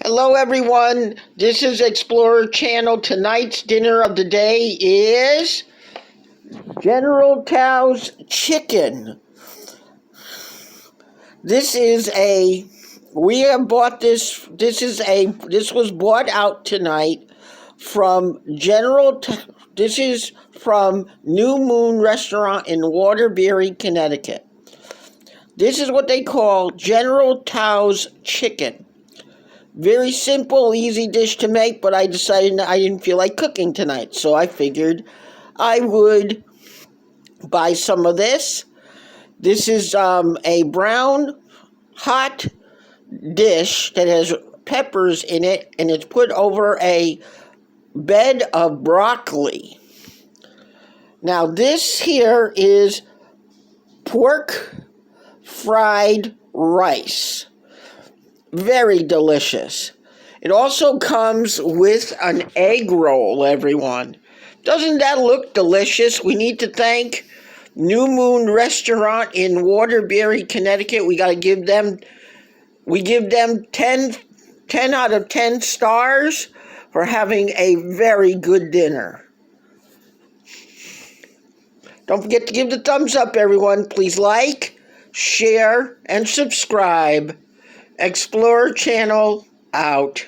Hello everyone, this is Explorer Channel. Tonight's dinner of the day is General Tao's chicken. We have bought this was bought out tonight from this is from New Moon Restaurant in Waterbury, Connecticut. This is what they call General Tao's chicken. Very simple, easy dish to make, but I decided I didn't feel like cooking tonight, so I figured I would buy some of this. This is a brown, hot dish that has peppers in it, and it's put over a bed of broccoli. Now, this here is pork fried rice. Very delicious. It also comes with an egg roll, everyone. Doesn't that look delicious? We need to thank New Moon Restaurant in Waterbury, Connecticut. We give them 10 out of 10 stars for having a very good dinner. Don't forget to give the thumbs up, everyone. Please like, share, and subscribe. Explorer Channel out.